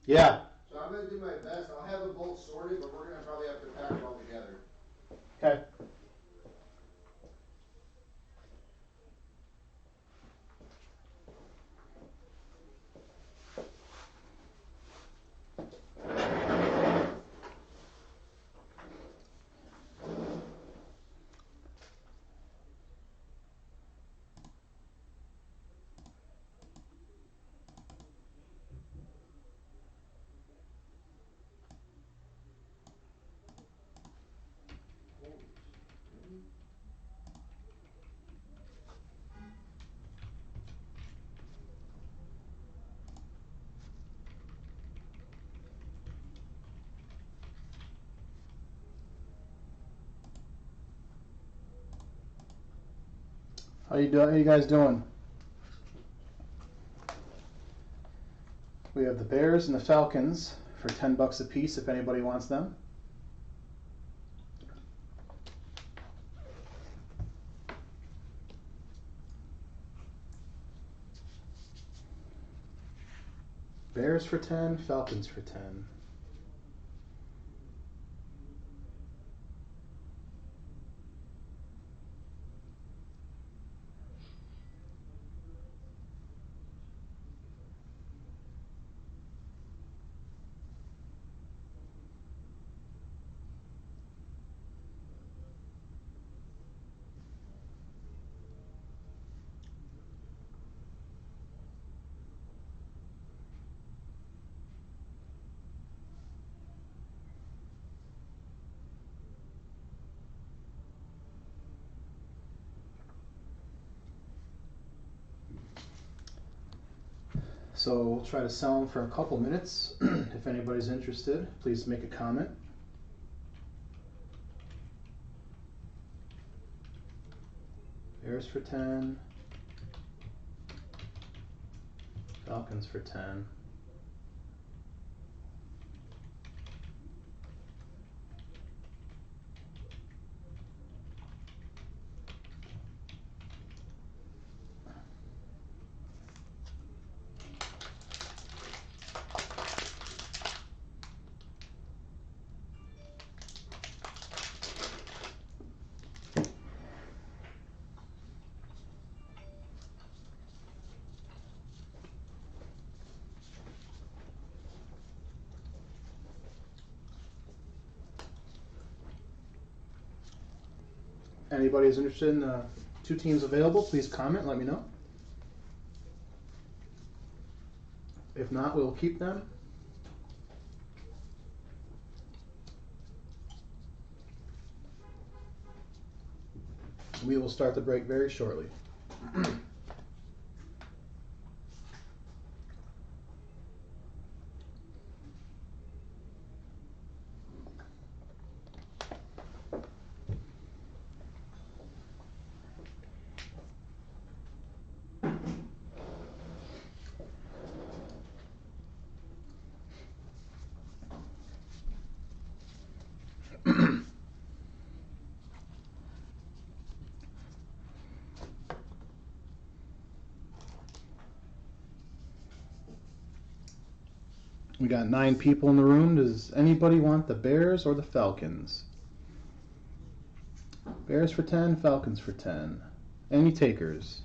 Yeah. So I'm going to do my best. I'll have them both sorted, but we're going to probably have to pack them all together. Okay. How you doing? How you guys doing? We have the Bears and the Falcons for $10 a piece if anybody wants them. Bears for 10, Falcons for 10. So we'll try to sell them for a couple minutes. If anybody's interested, please make a comment. Bears for 10, Falcons for 10. Anybody who's interested in two teams available, please comment, let me know. If not, we'll keep them. We will start the break very shortly. We got 9 people in the room. Does anybody want the Bears or the Falcons? Bears for 10, Falcons for 10. Any takers?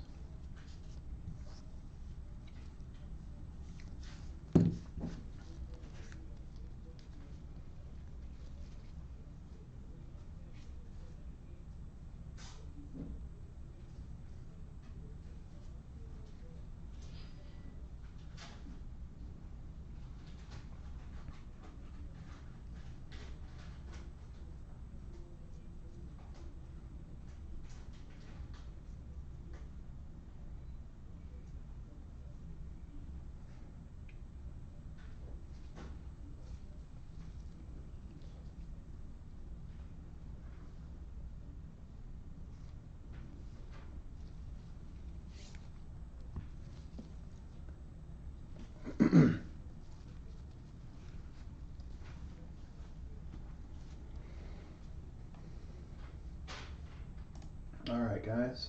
All right, guys.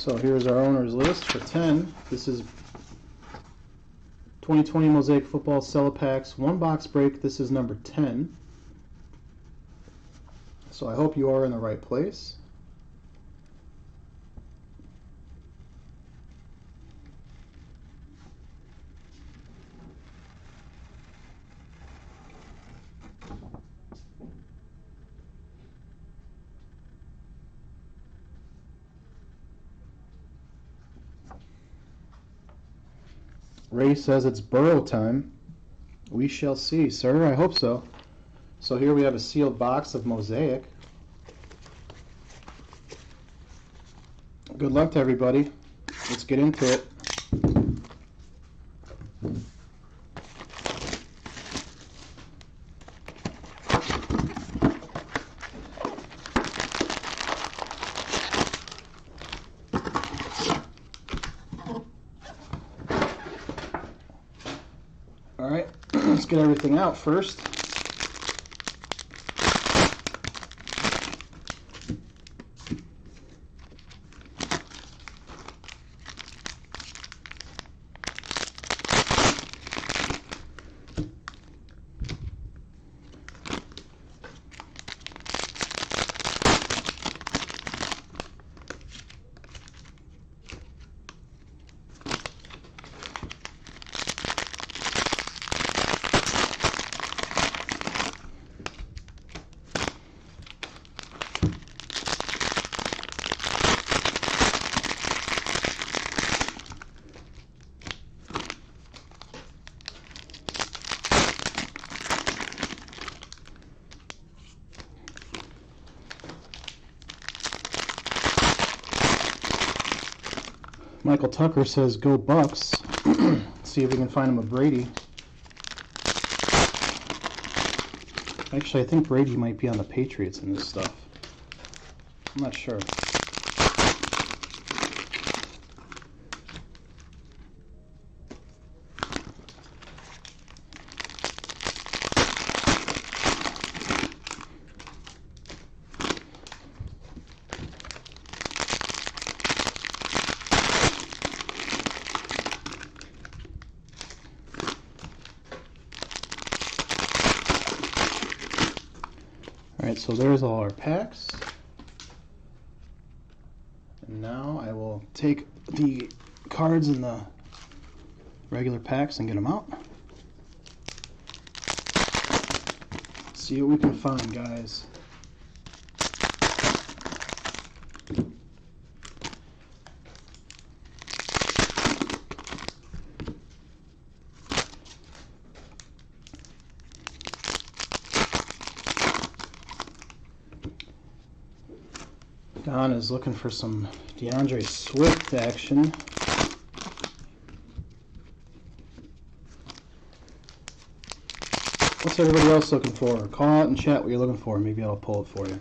So here's our owner's list for 10. This is 2020 Mosaic Football Cello Packs, 1 box break. This is number 10. So I hope you are in the right place. Ray says it's burrow time. We shall see, sir. I hope so. So here we have a sealed box of Mosaic. Good luck to everybody. Let's get into it. All right, let's get everything out first. Michael Tucker says, go Bucks. See if we can find him a Brady. Actually, I think Brady might be on the Patriots in this stuff. I'm not sure. Alright, so there's all our packs. And now I will take the cards in the regular packs and get them out. See what we can find, guys. Don is looking for some DeAndre Swift action. What's everybody else looking for? Call out and chat what you're looking for. Maybe I'll pull it for you.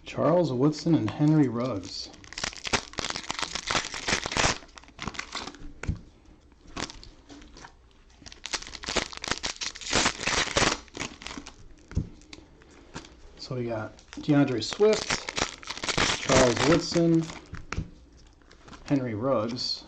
Charles Woodson and Henry Ruggs. So we got DeAndre Swift, Charles Woodson, Henry Ruggs.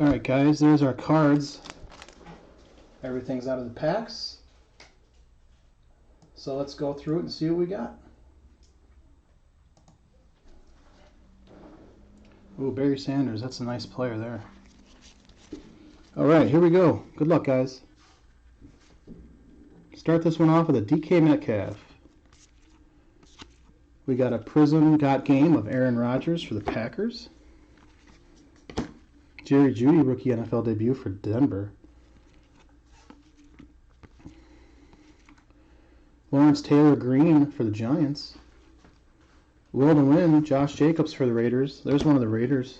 Alright guys, there's our cards. Everything's out of the packs. So let's go through it and see what we got. Ooh, Barry Sanders, that's a nice player there. Alright, here we go. Good luck, guys. Start this one off with a DK Metcalf. We got a Prism Got Game of Aaron Rodgers for the Packers. Jerry Jeudy, rookie NFL debut for Denver. Lawrence Taylor Green for the Giants. Will to Win, Josh Jacobs for the Raiders. There's one of the Raiders.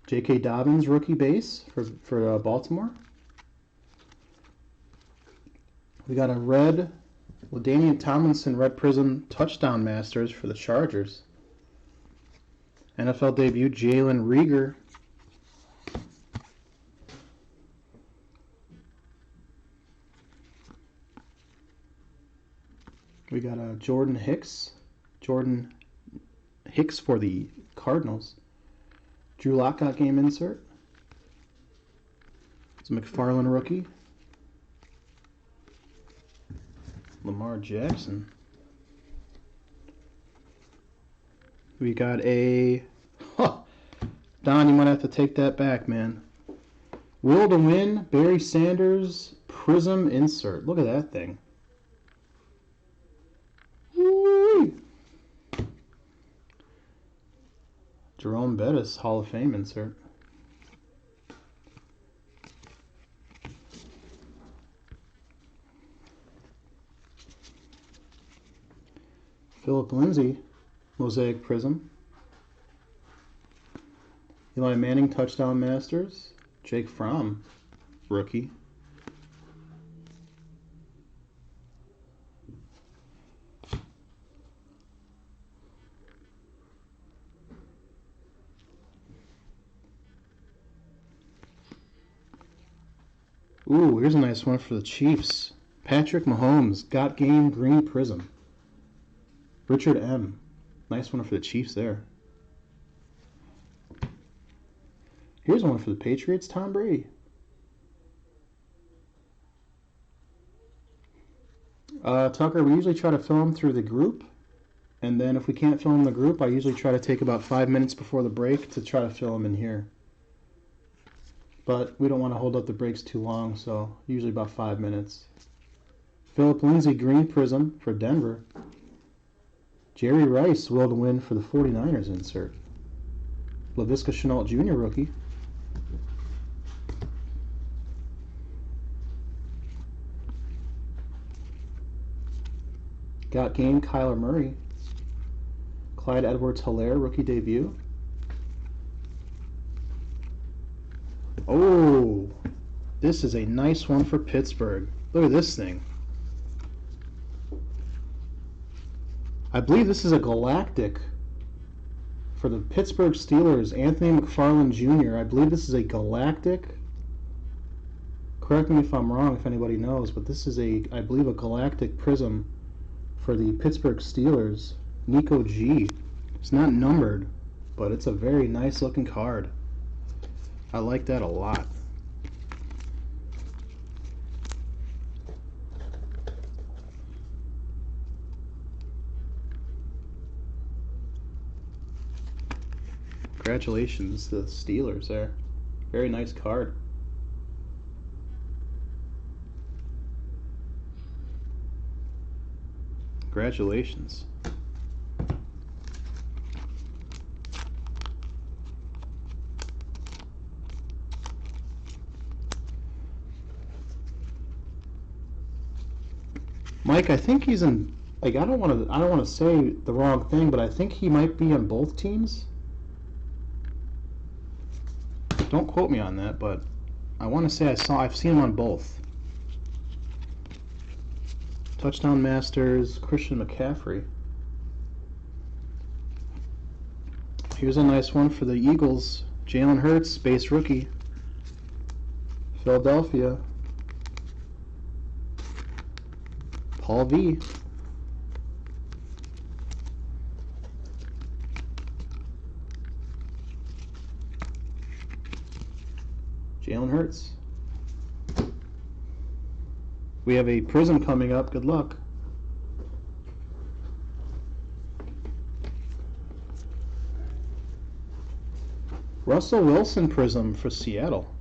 J.K. Dobbins, rookie base for Baltimore. We got a red LaDainian Tomlinson Red Prism Touchdown Masters for the Chargers. NFL debut Jalen Reagor. We got a Jordan Hicks for the Cardinals. Drew Lock Got Game insert. It's a McFarlane rookie. Lamar Jackson. We got a... Don, you might have to take that back, man. Will to Win, Barry Sanders, Prism insert. Look at that thing. Woo-wee. Jerome Bettis, Hall of Fame insert. Philip Lindsay, Mosaic Prism. Eli Manning, Touchdown Masters. Jake Fromm, rookie. Ooh, here's a nice one for the Chiefs. Patrick Mahomes, Got Game Green Prism. Richard M. Nice one for the Chiefs there. Here's one for the Patriots, Tom Brady. Tucker, we usually try to film through the group. And then if we can't film the group, I usually try to take about 5 minutes before the break to try to film in here. But we don't want to hold up the breaks too long, so usually about 5 minutes. Philip Lindsay, Green Prism for Denver. Jerry Rice, Will to Win for the 49ers insert. Laviska Shenault Jr. rookie. Got Game, Kyler Murray. Clyde Edwards-Helaire, rookie debut. Oh, this is a nice one for Pittsburgh. Look at this thing. I believe this is a Galactic for the Pittsburgh Steelers, Anthony McFarlane Jr. I believe this is a Galactic. Correct me if I'm wrong, if anybody knows, but this is I believe, a Galactic Prism for the Pittsburgh Steelers. Nico G. It's not numbered, but it's a very nice looking card. I like that a lot. Congratulations to the Steelers there. Very nice card. Congratulations. Mike, I think he's in, like, I don't want to say the wrong thing, but I think he might be on both teams. Don't quote me on that, but I want to say I've seen him on both. Touchdown Masters, Christian McCaffrey. Here's a nice one for the Eagles. Jalen Hurts, base rookie. Philadelphia. Paul V. Jalen Hurts. We have a Prism coming up. Good luck. Russell Wilson Prism for Seattle.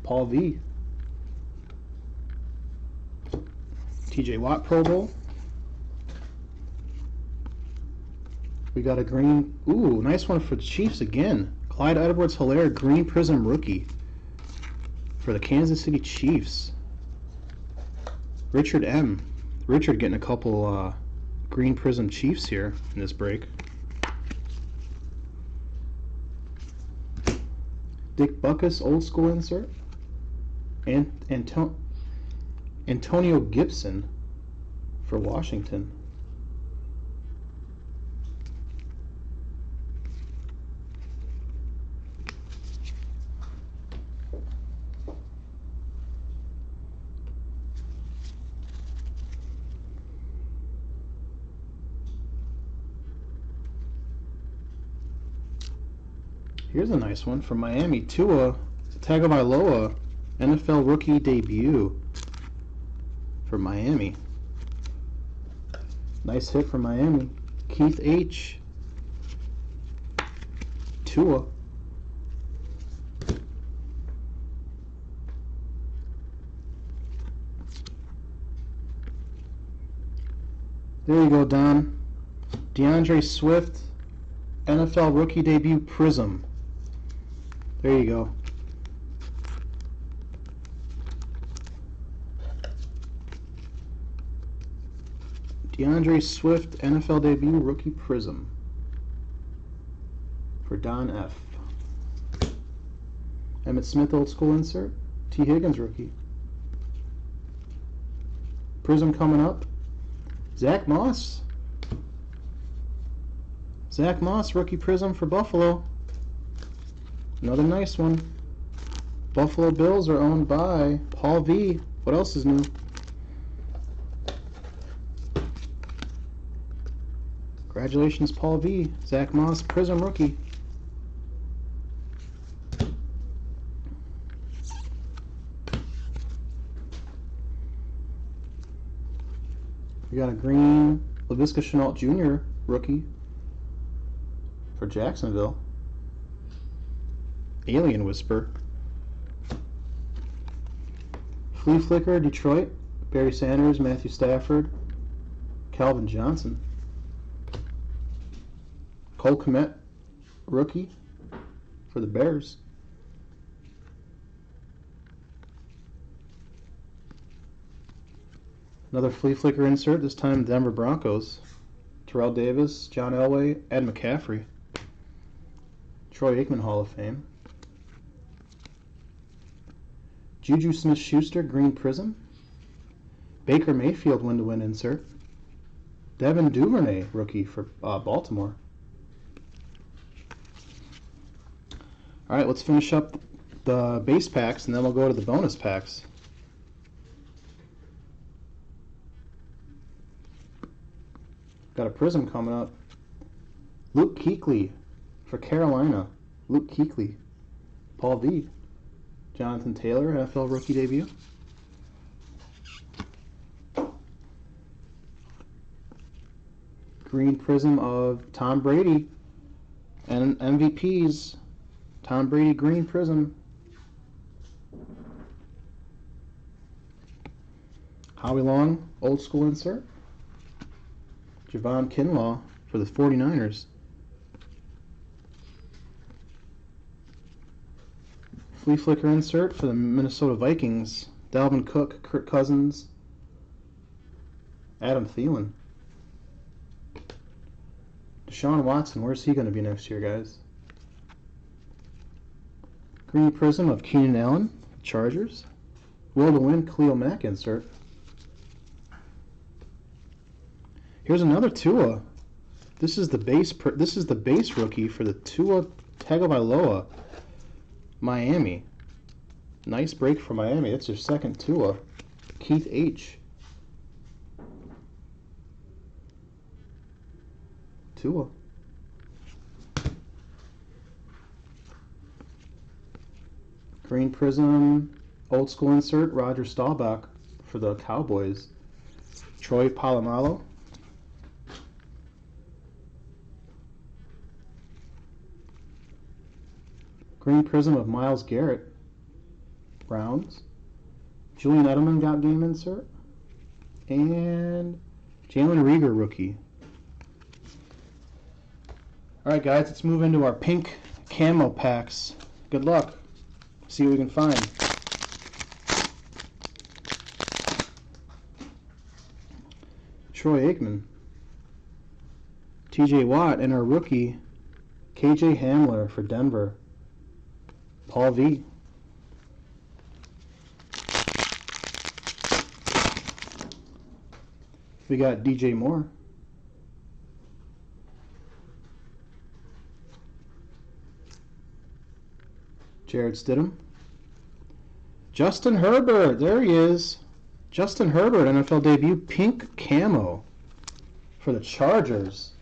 Paul V. TJ Watt Pro Bowl. We got a green. Ooh, nice one for the Chiefs again. Clyde Edwards-Helaire Green Prism Rookie for the Kansas City Chiefs. Richard M. Richard getting a couple Green Prism Chiefs here in this break. Dick Buckus Old School insert. And Antonio Gibson for Washington. Here's a nice one from Miami. Tua Tagovailoa, NFL rookie debut for Miami. Nice hit for Miami. Keith H. Tua. There you go, Don. DeAndre Swift, NFL rookie debut Prism. There you go. DeAndre Swift, NFL debut rookie Prism for Don F. Emmitt Smith old school insert. T. Higgins rookie. Prism coming up. Zach Moss. Zach Moss rookie Prism for Buffalo. Another nice one. Buffalo Bills are owned by Paul V. What else is new? Congratulations, Paul V. Zach Moss, Prism rookie. We got a green Laviska Shenault Jr. rookie for Jacksonville. Alien Whisper. Flea Flicker, Detroit. Barry Sanders, Matthew Stafford, Calvin Johnson. Cole Kmet, rookie for the Bears. Another Flea Flicker insert, this time Denver Broncos. Terrell Davis, John Elway, Ed McCaffrey. Troy Aikman Hall of Fame. Juju Smith-Schuster, Green Prism. Baker Mayfield win-to-win insert. Devin Duvernay, rookie for Baltimore. All right, let's finish up the base packs, and then we'll go to the bonus packs. Got a Prism coming up. Luke Kuechly for Carolina. Luke Kuechly. Paul V. Jonathan Taylor, NFL rookie debut. Green Prism of Tom Brady and MVPs. Tom Brady Green Prism. Howie Long, old school insert. Javon Kinlaw for the 49ers. Flea Flicker insert for the Minnesota Vikings. Dalvin Cook, Kirk Cousins, Adam Thielen. Deshaun Watson, where's he going to be next year, guys? Green Prism of Keenan Allen, Chargers. Will to win, Khalil Mack insert. Here's another Tua. This is the base rookie for the Tua Tagovailoa, Miami. Nice break for Miami. That's their second Tua. Keith H. Tua. Green Prism, old school insert, Roger Staubach for the Cowboys. Troy Polamalu. Green Prism of Myles Garrett, Browns. Julian Edelman got game insert. And Jalen Reagor rookie. Alright guys, let's move into our pink camo packs. Good luck. See what we can find. Troy Aikman. TJ Watt and our rookie KJ Hamler for Denver. Paul V. We got DJ Moore. Jared Stidham. Justin Herbert, there he is. Justin Herbert, NFL debut, pink camo for the Chargers.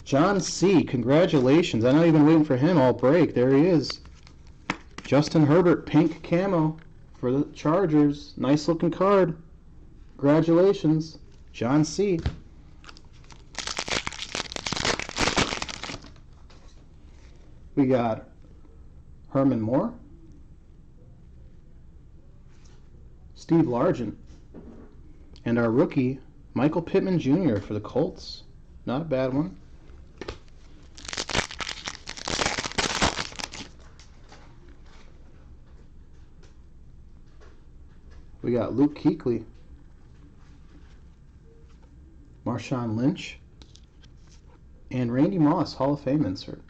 John C., congratulations. I know you've been waiting for him all break. There he is. Justin Herbert, pink camo for the Chargers. Nice looking card. Congratulations, John C. We got Herman Moore, Steve Largent, and our rookie, Michael Pittman Jr. for the Colts. Not a bad one. We got Luke Kuechly, Marshawn Lynch, and Randy Moss, Hall of Fame insert.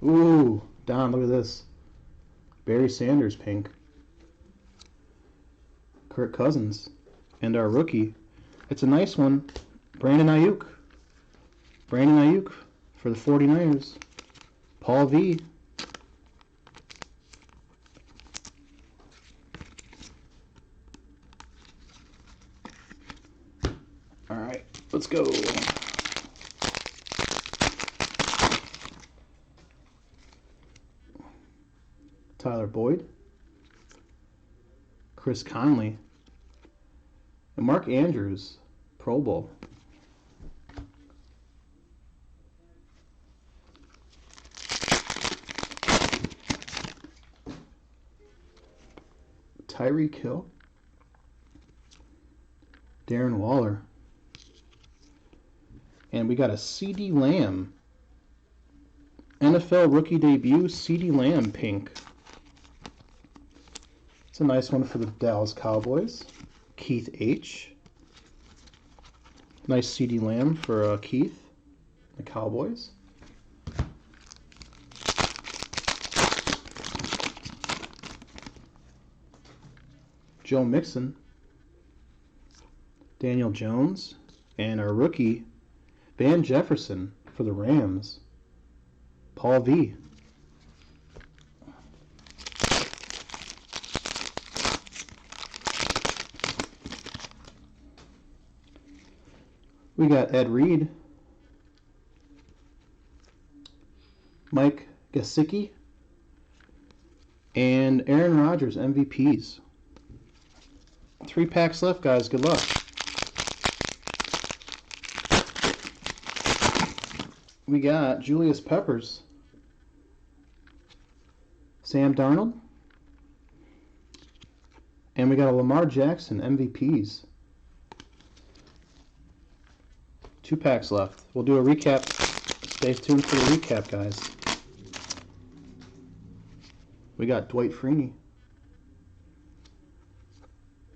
Ooh, Don, look at this. Barry Sanders pink. Kirk Cousins. And our rookie. It's a nice one. Brandon Ayuk. Brandon Ayuk for the 49ers. Paul V. All right, let's go. Tyler Boyd, Chris Conley, and Mark Andrews, Pro Bowl. Tyreek Hill, Darren Waller, and we got a CeeDee Lamb, NFL rookie debut, CeeDee Lamb pink. It's a nice one for the Dallas Cowboys. Keith H. Nice CeeDee Lamb for Keith, the Cowboys. Joe Mixon, Daniel Jones, and our rookie, Van Jefferson for the Rams, Paul V. We got Ed Reed, Mike Gesicki, and Aaron Rodgers MVPs. 3 packs left, guys. Good luck. We got Julius Peppers, Sam Darnold, and we got a Lamar Jackson MVPs. 2 packs left. We'll do a recap. Stay tuned for the recap, guys. We got Dwight Freeney,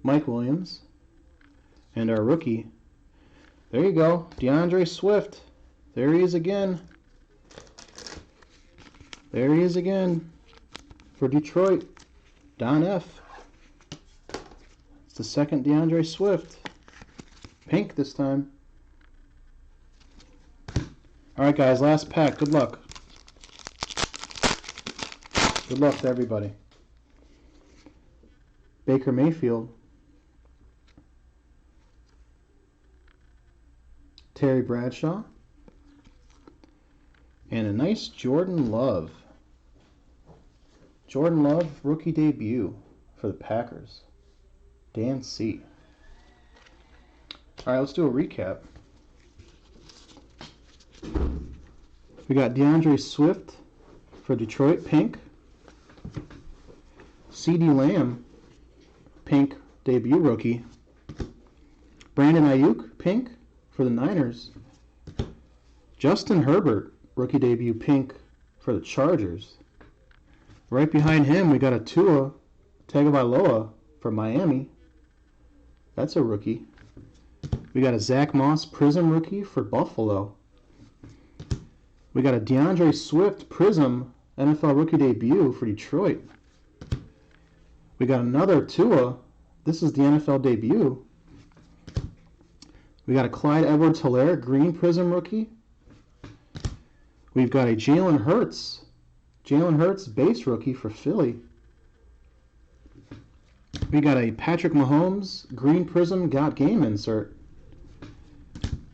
Mike Williams, and our rookie. There you go, DeAndre Swift. There he is again. There he is again for Detroit. Don F. It's the second DeAndre Swift. Pink this time. Alright guys, last pack. Good luck. Good luck to everybody. Baker Mayfield. Terry Bradshaw. And a nice Jordan Love. Jordan Love rookie debut for the Packers. Dan C. All right, let's do a recap. We got DeAndre Swift for Detroit, pink. CeeDee Lamb, pink debut rookie. Brandon Ayuk, pink for the Niners. Justin Herbert, rookie debut, pink for the Chargers. Right behind him, we got a Tua Tagovailoa for Miami. That's a rookie. We got a Zach Moss Prism rookie for Buffalo. We got a DeAndre Swift Prism NFL rookie debut for Detroit. We got another Tua. This is the NFL debut. We got a Clyde Edwards-Helaire Green Prism rookie. We've got a Jalen Hurts base rookie for Philly. We got a Patrick Mahomes Green Prism Got Game insert.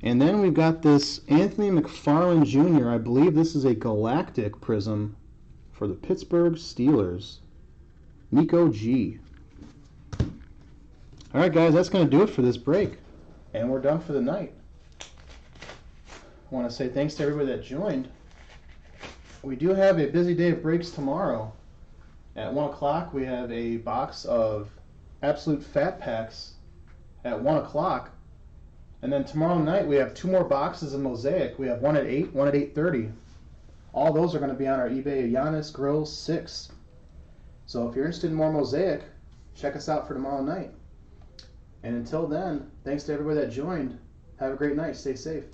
And then we've got this Anthony McFarland Jr. I believe this is a Galactic Prism for the Pittsburgh Steelers. Nico G. All right, guys, that's going to do it for this break. And we're done for the night. I want to say thanks to everybody that joined. We do have a busy day of breaks tomorrow. At 1 o'clock, we have a box of Absolute Fat Packs at 1 o'clock. And then tomorrow night, we have 2 more boxes of Mosaic. We have one at 8, one at 8:30. All those are going to be on our eBay Giannis Grill 6. So if you're interested in more Mosaic, check us out for tomorrow night. And until then, thanks to everybody that joined. Have a great night. Stay safe.